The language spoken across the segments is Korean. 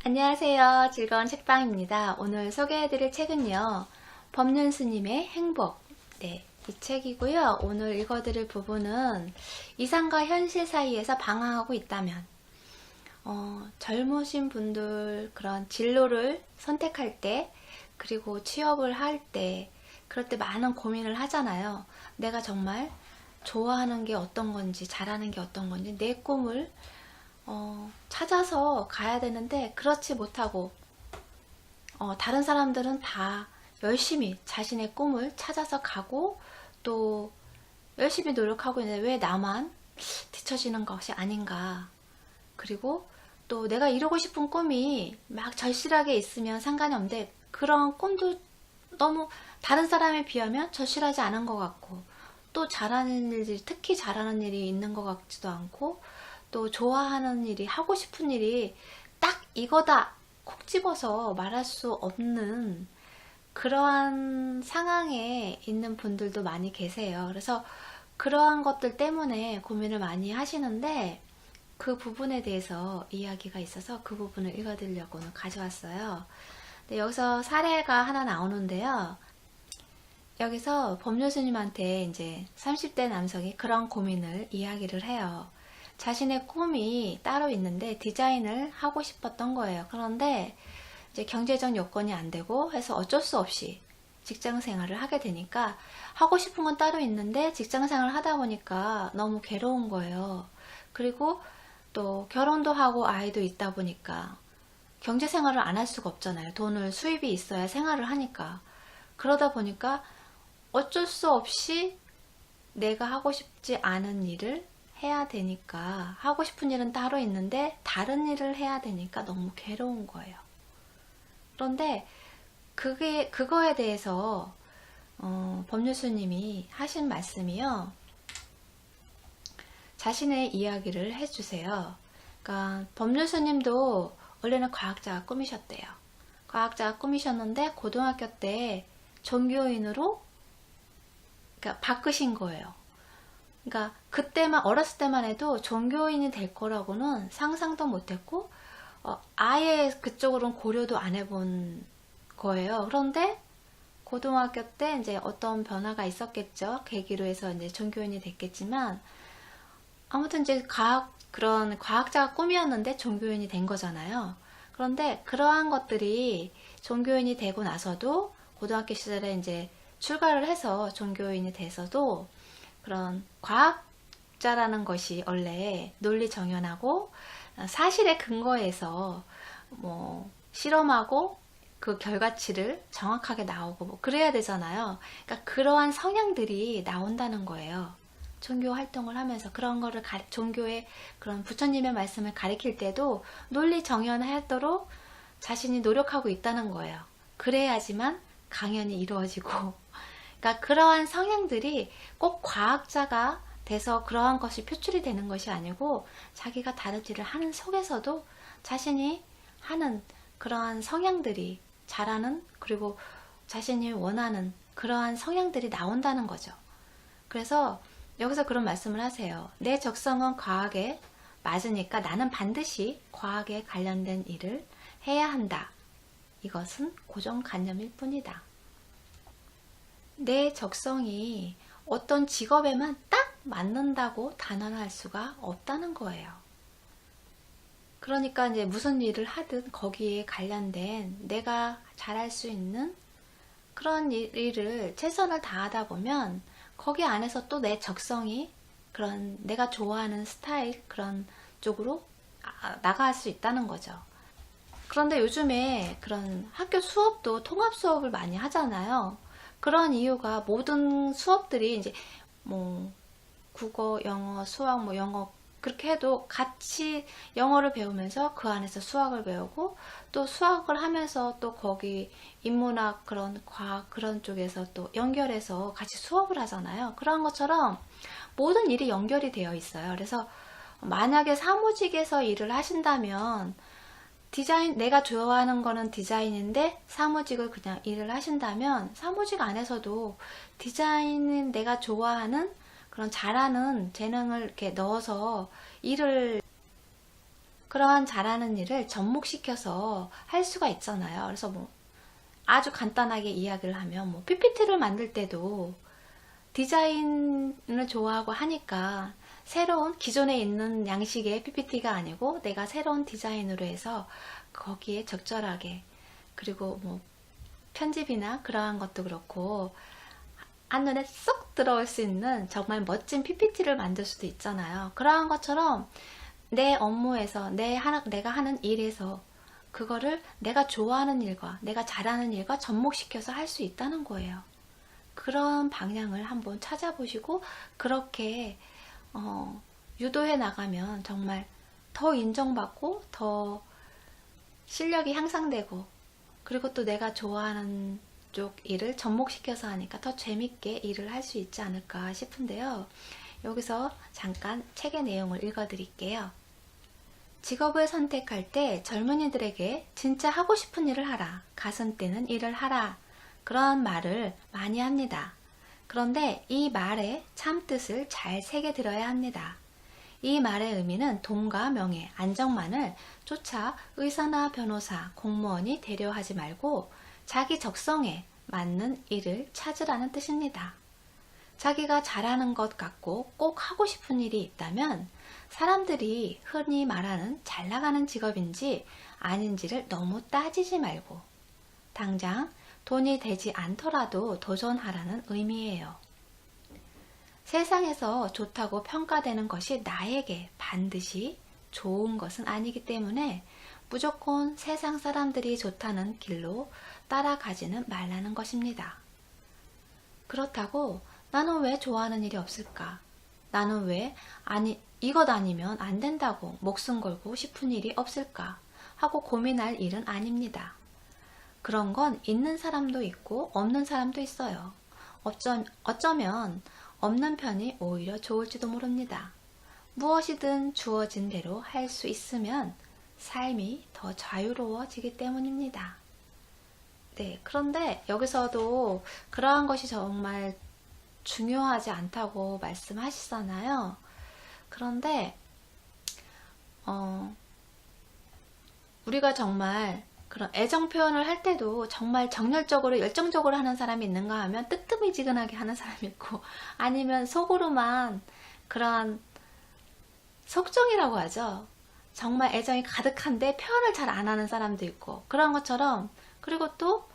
안녕하세요. 즐거운 책방입니다. 오늘 소개해드릴 책은요. 법륜스님의 행복. 네, 이 책이고요. 오늘 읽어드릴 부분은 이상과 현실 사이에서 방황하고 있다면 젊으신 분들 그런 진로를 선택할 때 그리고 취업을 할 때 그럴 때 많은 고민을 하잖아요. 내가 정말 좋아하는 게 어떤 건지 잘하는 게 어떤 건지 내 꿈을 찾아서 가야 되는데 그렇지 못하고 다른 사람들은 다 열심히 자신의 꿈을 찾아서 가고 또 열심히 노력하고 있는데 왜 나만 뒤처지는 것이 아닌가. 그리고 또 내가 이루고 싶은 꿈이 막 절실하게 있으면 상관이 없는데 그런 꿈도 너무 다른 사람에 비하면 절실하지 않은 것 같고 또 잘하는 일들이 특히 잘하는 일이 있는 것 같지도 않고 또 좋아하는 일이 하고 싶은 일이 딱 이거다 콕 집어서 말할 수 없는 그러한 상황에 있는 분들도 많이 계세요. 그래서 그러한 것들 때문에 고민을 많이 하시는데 그 부분에 대해서 이야기가 있어서 그 부분을 읽어드리려고 오늘 가져왔어요. 네, 여기서 사례가 하나 나오는데요. 여기서 법률스님한테 이제 30대 남성이 그런 고민을 이야기를 해요. 자신의 꿈이 따로 있는데 디자인을 하고 싶었던 거예요. 그런데 이제 경제적 여건이 안 되고 해서 어쩔 수 없이 직장 생활을 하게 되니까 하고 싶은 건 따로 있는데 직장 생활을 하다 보니까 너무 괴로운 거예요. 그리고 또 결혼도 하고 아이도 있다 보니까 경제 생활을 안 할 수가 없잖아요. 돈을 수입이 있어야 생활을 하니까. 그러다 보니까 어쩔 수 없이 내가 하고 싶지 않은 일을 해야 되니까 하고 싶은 일은 따로 있는데 다른 일을 해야 되니까 너무 괴로운 거예요. 그런데 그거에 대해서 법률스님이 하신 말씀이요. 자신의 이야기를 해주세요. 그러니까 법률스님도 원래는 과학자가 꿈이셨대요. 과학자가 꿈이셨는데 고등학교 때 종교인으로 그러니까 바꾸신 거예요. 그러니까 그때만 어렸을 때만 해도 종교인이 될 거라고는 상상도 못했고 아예 그쪽으로는 고려도 안 해본 거예요. 그런데 고등학교 때 이제 어떤 변화가 있었겠죠. 계기로 해서 이제 종교인이 됐겠지만 아무튼 이제 그런 과학자가 꿈이었는데 종교인이 된 거잖아요. 그런데 그러한 것들이 종교인이 되고 나서도 고등학교 시절에 이제 출가를 해서 종교인이 돼서도 그런 과학자라는 것이 원래 논리 정연하고 사실에 근거해서 뭐 실험하고 그 결과치를 정확하게 나오고 뭐 그래야 되잖아요. 그러니까 그러한 성향들이 나온다는 거예요. 종교 활동을 하면서 그런 거를 종교의 그런 부처님의 말씀을 가리킬 때도 논리 정연하도록 자신이 노력하고 있다는 거예요. 그래야지만 강연이 이루어지고 그러니까 그러한 성향들이 꼭 과학자가 돼서 그러한 것이 표출이 되는 것이 아니고 자기가 다른 일을 하는 속에서도 자신이 하는 그러한 성향들이 잘하는 그리고 자신이 원하는 그러한 성향들이 나온다는 거죠. 그래서 여기서 그런 말씀을 하세요. 내 적성은 과학에 맞으니까 나는 반드시 과학에 관련된 일을 해야 한다. 이것은 고정관념일 뿐이다. 내 적성이 어떤 직업에만 딱 맞는다고 단언할 수가 없다는 거예요. 그러니까 이제 무슨 일을 하든 거기에 관련된 내가 잘할 수 있는 그런 일을 최선을 다하다 보면 거기 안에서 또 내 적성이 그런 내가 좋아하는 스타일 그런 쪽으로 나갈 수 있다는 거죠. 그런데 요즘에 그런 학교 수업도 통합 수업을 많이 하잖아요. 그런 이유가 모든 수업들이 이제 뭐 국어, 영어, 수학, 뭐 영어 그렇게 해도 같이 영어를 배우면서 그 안에서 수학을 배우고 또 수학을 하면서 또 거기 인문학 그런 과학 그런 쪽에서 또 연결해서 같이 수업을 하잖아요. 그런 것처럼 모든 일이 연결이 되어 있어요. 그래서 만약에 사무직에서 일을 하신다면 디자인, 내가 좋아하는 거는 디자인인데 사무직을 그냥 일을 하신다면 사무직 안에서도 디자인은 내가 좋아하는 그런 잘하는 재능을 이렇게 넣어서 일을 그러한 잘하는 일을 접목시켜서 할 수가 있잖아요. 그래서 뭐 아주 간단하게 이야기를 하면 뭐 PPT를 만들 때도 디자인을 좋아하고 하니까 새로운 기존에 있는 양식의 PPT가 아니고 내가 새로운 디자인으로 해서 거기에 적절하게, 그리고 뭐 편집이나 그러한 것도 그렇고 한눈에 쏙 들어올 수 있는 정말 멋진 PPT를 만들 수도 있잖아요. 그러한 것처럼 내 업무에서 내가 하는 일에서 그거를 내가 좋아하는 일과 내가 잘하는 일과 접목시켜서 할 수 있다는 거예요. 그런 방향을 한번 찾아보시고 그렇게 유도해 나가면 정말 더 인정받고 더 실력이 향상되고, 그리고 또 내가 좋아하는 쪽 일을 접목시켜서 하니까 더 재밌게 일을 할 수 있지 않을까 싶은데요. 여기서 잠깐 책의 내용을 읽어 드릴게요. 직업을 선택할 때 젊은이들에게 진짜 하고 싶은 일을 하라, 가슴 뛰는 일을 하라, 그런 말을 많이 합니다. 그런데 이 말의 참뜻을 잘 새겨들어야 합니다. 이 말의 의미는 돈과 명예, 안정만을 쫓아 의사나 변호사, 공무원이 되려 하지 말고 자기 적성에 맞는 일을 찾으라는 뜻입니다. 자기가 잘하는 것 같고 꼭 하고 싶은 일이 있다면 사람들이 흔히 말하는 잘 나가는 직업인지 아닌지를 너무 따지지 말고 당장 돈이 되지 않더라도 도전하라는 의미예요. 세상에서 좋다고 평가되는 것이 나에게 반드시 좋은 것은 아니기 때문에 무조건 세상 사람들이 좋다는 길로 따라가지는 말라는 것입니다. 그렇다고 나는 왜 좋아하는 일이 없을까? 나는 왜 이것 아니면 안 된다고 목숨 걸고 싶은 일이 없을까? 하고 고민할 일은 아닙니다. 그런 건 있는 사람도 있고 없는 사람도 있어요. 어쩌면 없는 편이 오히려 좋을지도 모릅니다. 무엇이든 주어진 대로 할 수 있으면 삶이 더 자유로워지기 때문입니다. 네, 그런데 여기서도 그러한 것이 정말 중요하지 않다고 말씀하시잖아요. 그런데 우리가 정말 그런 애정 표현을 할 때도 정말 정열적으로 열정적으로 하는 사람이 있는가 하면 뜨뜻미지근하게 하는 사람이 있고, 아니면 속으로만 그런 속정이라고 하죠. 정말 애정이 가득한데 표현을 잘 안 하는 사람도 있고, 그런 것처럼, 그리고 또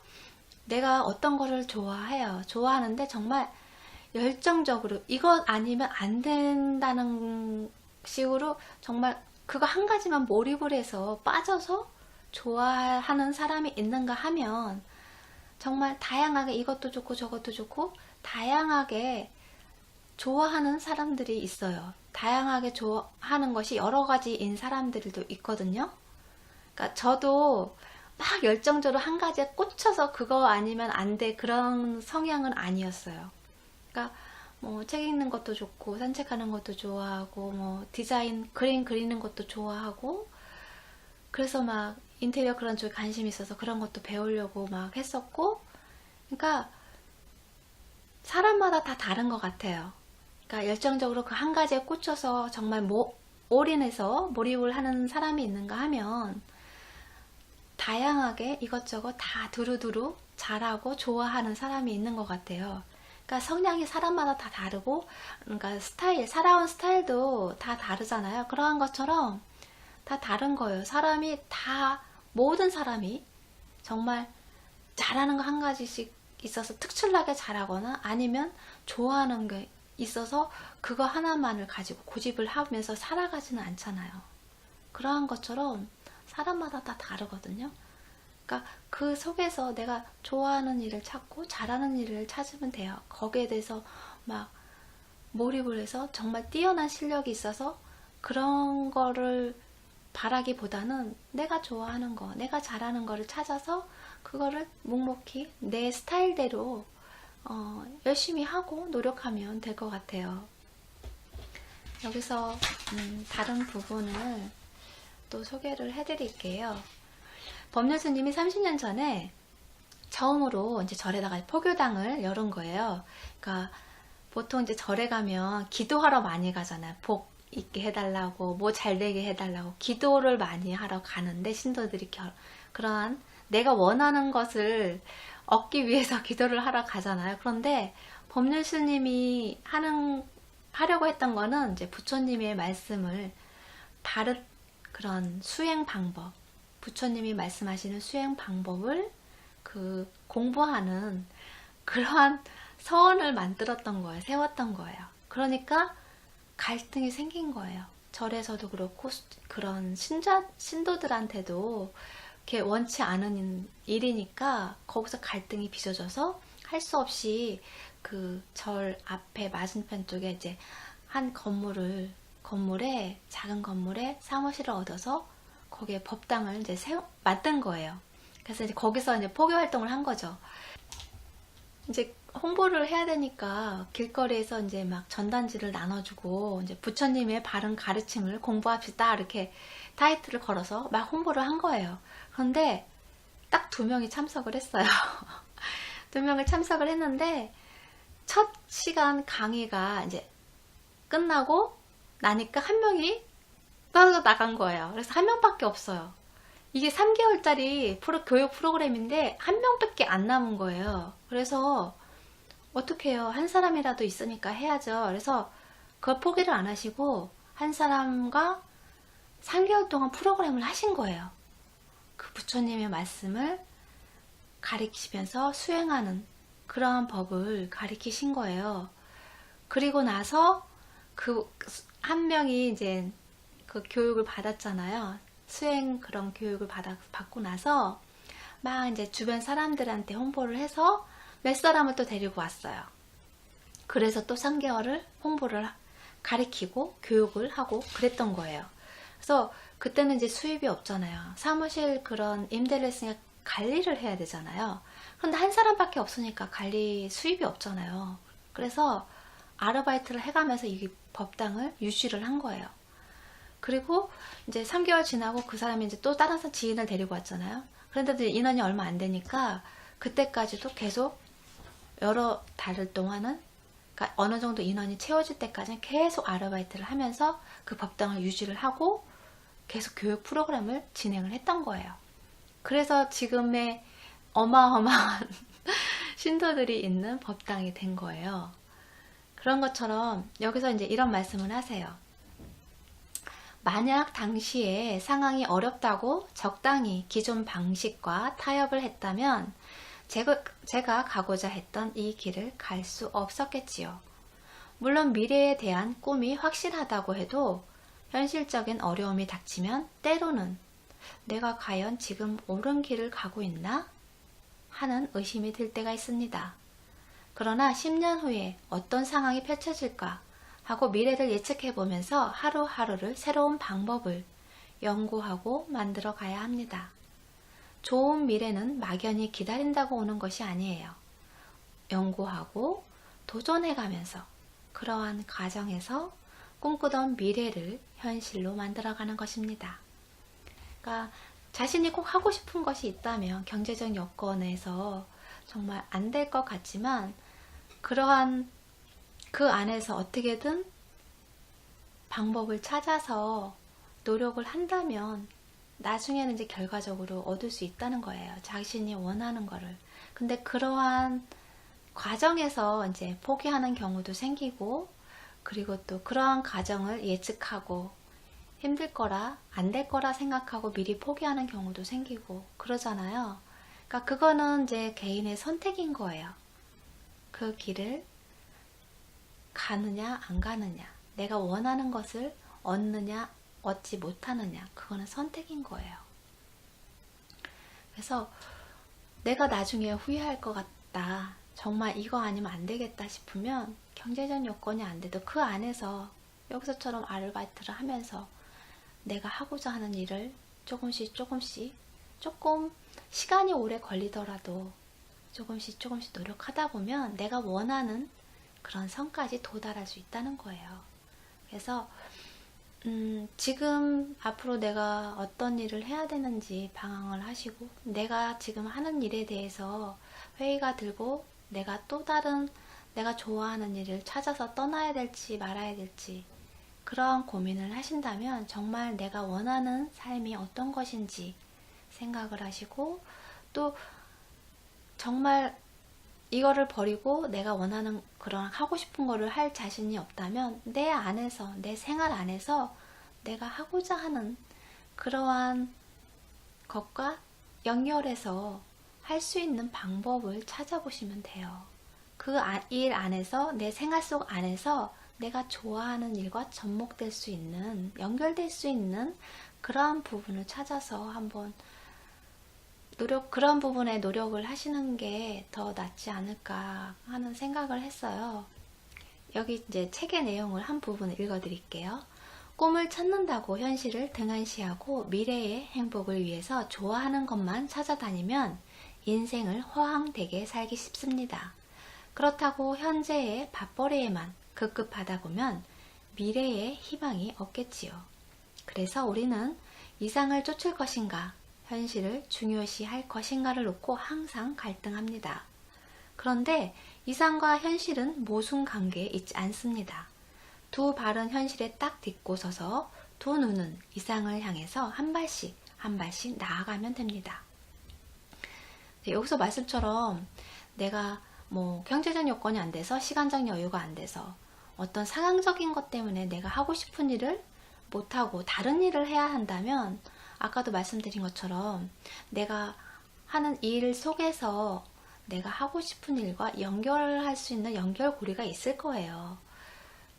내가 어떤 거를 좋아해요. 좋아하는데 정말 열정적으로 이것 아니면 안 된다는 식으로 정말 그거 한 가지만 몰입을 해서 빠져서 좋아하는 사람이 있는가 하면 정말 다양하게 이것도 좋고 저것도 좋고 다양하게 좋아하는 사람들이 있어요. 다양하게 좋아하는 것이 여러 가지인 사람들도 있거든요. 그러니까 저도 막 열정적으로 한 가지에 꽂혀서 그거 아니면 안 돼 그런 성향은 아니었어요. 그러니까 뭐 책 읽는 것도 좋고 산책하는 것도 좋아하고 뭐 디자인 그림 그리는 것도 좋아하고, 그래서 막 인테리어 그런 쪽에 관심이 있어서 그런 것도 배우려고 막 했었고, 그러니까 사람마다 다 다른 것 같아요. 그러니까 열정적으로 그 한 가지에 꽂혀서 정말 올인해서 몰입을 하는 사람이 있는가 하면 다양하게 이것저것 다 두루두루 잘하고 좋아하는 사람이 있는 것 같아요. 그러니까 성향이 사람마다 다 다르고, 그러니까 살아온 스타일도 다 다르잖아요. 그러한 것처럼 다 다른 거예요. 모든 사람이 정말 잘하는 거 한 가지씩 있어서 특출나게 잘하거나 아니면 좋아하는 게 있어서 그거 하나만을 가지고 고집을 하면서 살아가지는 않잖아요. 그러한 것처럼 사람마다 다 다르거든요. 그러니까 그 속에서 내가 좋아하는 일을 찾고 잘하는 일을 찾으면 돼요. 거기에 대해서 막 몰입을 해서 정말 뛰어난 실력이 있어서 그런 거를 바라기보다는 내가 좋아하는 거, 내가 잘하는 거를 찾아서 그거를 묵묵히 내 스타일대로 열심히 하고 노력하면 될 것 같아요. 여기서 다른 부분을 또 소개를 해드릴게요. 법률스님이 30년 전에 처음으로 이제 절에다가 포교당을 열은 거예요. 그러니까 보통 이제 절에 가면 기도하러 많이 가잖아요. 복 있게 해달라고, 뭐 잘 되게 해달라고 기도를 많이 하러 가는데, 신도들이 그러한 내가 원하는 것을 얻기 위해서 기도를 하러 가잖아요. 그런데 법륜 스님이 하려고 했던 거는 이제 부처님의 말씀을 다른 그런 수행 방법, 부처님이 말씀하시는 수행 방법을 공부하는 그러한 서원을 만들었던 거예요. 세웠던 거예요. 그러니까 갈등이 생긴 거예요. 절에서도 그렇고 그런 신도들한테도 이렇게 원치 않은 일이니까 거기서 갈등이 빚어져서 할 수 없이 그 절 앞에 맞은편 쪽에 이제 한 건물에 작은 건물에 사무실을 얻어서 거기에 법당을 이제 만든 거예요. 그래서 이제 거기서 이제 포교 활동을 한 거죠. 이제 홍보를 해야 되니까 길거리에서 이제 막 전단지를 나눠주고 이제 부처님의 바른 가르침을 공부합시다 이렇게 타이틀을 걸어서 막 홍보를 한 거예요. 그런데 딱 2명이 참석을 했어요. 2명을 참석을 했는데 첫 시간 강의가 이제 끝나고 나니까 1명이 떨어져 나간 거예요. 그래서 1명밖에 없어요. 이게 3개월짜리 교육 프로그램인데 1명밖에 안 남은 거예요. 그래서 어떻게 해요? 한 사람이라도 있으니까 해야죠. 그래서 그걸 포기를 안 하시고 한 사람과 3개월 동안 프로그램을 하신 거예요. 그 부처님의 말씀을 가리키시면서 수행하는 그러한 법을 가리키신 거예요. 그리고 나서 그 한 명이 이제 그 교육을 받았잖아요. 수행 그런 교육을 받고 나서 막 이제 주변 사람들한테 홍보를 해서 몇 사람을 또 데리고 왔어요. 그래서 또 3개월을 홍보를 가리키고 교육을 하고 그랬던 거예요. 그래서 그때는 이제 수입이 없잖아요. 사무실 그런 임대를 했으니까 관리를 해야 되잖아요. 그런데 한 사람밖에 없으니까 관리 수입이 없잖아요. 그래서 아르바이트를 해가면서 이 법당을 유지를 한 거예요. 그리고 이제 3개월 지나고 그 사람이 이제 또 다른 지인을 데리고 왔잖아요. 그런데도 인원이 얼마 안 되니까 그때까지도 계속 여러 달 동안은, 그러니까 어느 정도 인원이 채워질 때까지는 계속 아르바이트를 하면서 그 법당을 유지를 하고 계속 교육 프로그램을 진행을 했던 거예요. 그래서 지금의 어마어마한 신도들이 있는 법당이 된 거예요. 그런 것처럼 여기서 이제 이런 말씀을 하세요. 만약 당시에 상황이 어렵다고 적당히 기존 방식과 타협을 했다면 제가 가고자 했던 이 길을 갈 수 없었겠지요. 물론 미래에 대한 꿈이 확실하다고 해도 현실적인 어려움이 닥치면 때로는 내가 과연 지금 옳은 길을 가고 있나? 하는 의심이 들 때가 있습니다. 그러나 10년 후에 어떤 상황이 펼쳐질까 하고 미래를 예측해보면서 하루하루를 새로운 방법을 연구하고 만들어 가야 합니다. 좋은 미래는 막연히 기다린다고 오는 것이 아니에요. 연구하고 도전해가면서 그러한 과정에서 꿈꾸던 미래를 현실로 만들어가는 것입니다. 그러니까 자신이 꼭 하고 싶은 것이 있다면 경제적 여건에서 정말 안 될 것 같지만 그러한 그 안에서 어떻게든 방법을 찾아서 노력을 한다면 나중에는 이제 결과적으로 얻을 수 있다는 거예요. 자신이 원하는 거를. 근데 그러한 과정에서 이제 포기하는 경우도 생기고, 그리고 또 그러한 과정을 예측하고 힘들 거라, 안 될 거라 생각하고 미리 포기하는 경우도 생기고 그러잖아요. 그러니까 그거는 이제 개인의 선택인 거예요. 그 길을 가느냐 안 가느냐, 내가 원하는 것을 얻느냐 얻지 못하느냐, 그거는 선택인 거예요. 그래서 내가 나중에 후회할 것 같다, 정말 이거 아니면 안 되겠다 싶으면 경제적 여건이 안 돼도 그 안에서 여기서처럼 아르바이트를 하면서 내가 하고자 하는 일을 조금씩 조금 시간이 오래 걸리더라도 조금씩 노력하다 보면 내가 원하는 그런 선까지 도달할 수 있다는 거예요. 그래서 지금 앞으로 내가 어떤 일을 해야 되는지 방황을 하시고, 내가 지금 하는 일에 대해서 회의가 들고 내가 또 다른 내가 좋아하는 일을 찾아서 떠나야 될지 말아야 될지, 그런 고민을 하신다면 정말 내가 원하는 삶이 어떤 것인지 생각을 하시고, 또 정말 이거를 버리고 내가 원하는 그런 하고 싶은 거를 할 자신이 없다면 내 안에서, 내 생활 안에서 내가 하고자 하는 그러한 것과 연결해서 할 수 있는 방법을 찾아보시면 돼요. 그 일 안에서, 내 생활 속 안에서 내가 좋아하는 일과 접목될 수 있는, 연결될 수 있는 그러한 부분을 찾아서 한번 그런 부분에 노력을 하시는 게 더 낫지 않을까 하는 생각을 했어요. 여기 이제 책의 내용을 한 부분 읽어드릴게요. 꿈을 찾는다고 현실을 등한시하고 미래의 행복을 위해서 좋아하는 것만 찾아다니면 인생을 허황되게 살기 쉽습니다. 그렇다고 현재의 밥벌이에만 급급하다 보면 미래의 희망이 없겠지요. 그래서 우리는 이상을 쫓을 것인가, 현실을 중요시 할 것인가를 놓고 항상 갈등합니다. 그런데 이상과 현실은 모순 관계에 있지 않습니다. 두 발은 현실에 딱 딛고 서서 두 눈은 이상을 향해서 한 발씩 한 발씩 나아가면 됩니다. 여기서 말씀처럼 내가 뭐 경제적 요건이 안 돼서, 시간적 여유가 안 돼서, 어떤 상황적인 것 때문에 내가 하고 싶은 일을 못하고 다른 일을 해야 한다면, 아까도 말씀드린 것처럼 내가 하는 일 속에서 내가 하고 싶은 일과 연결을 할 수 있는 연결고리가 있을 거예요.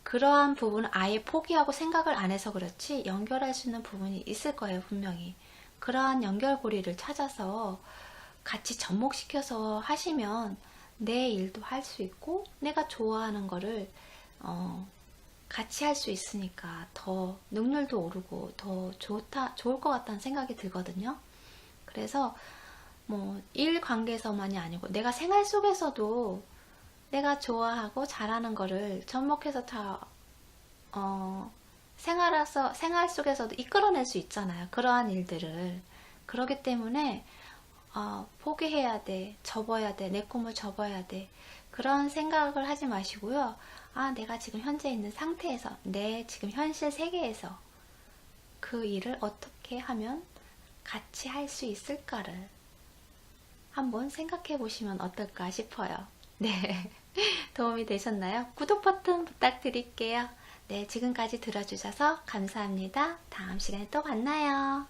그러한 부분은 아예 포기하고 생각을 안 해서 그렇지 연결할 수 있는 부분이 있을 거예요, 분명히. 그러한 연결고리를 찾아서 같이 접목시켜서 하시면 내 일도 할 수 있고 내가 좋아하는 거를 같이 할 수 있으니까 더 능률도 오르고 더 좋을 것 같다는 생각이 들거든요. 그래서 뭐 일 관계에서만이 아니고 내가 생활 속에서도 내가 좋아하고 잘하는 거를 접목해서 다 생활 속에서도 이끌어낼 수 있잖아요. 그러한 일들을. 그렇기 때문에 포기해야 돼, 접어야 돼, 내 꿈을 접어야 돼, 그런 생각을 하지 마시고요. 내가 지금 현재 있는 상태에서, 내 지금 현실 세계에서 그 일을 어떻게 하면 같이 할 수 있을까를 한번 생각해 보시면 어떨까 싶어요. 네, 도움이 되셨나요? 구독 버튼 부탁드릴게요. 네, 지금까지 들어주셔서 감사합니다. 다음 시간에 또 만나요.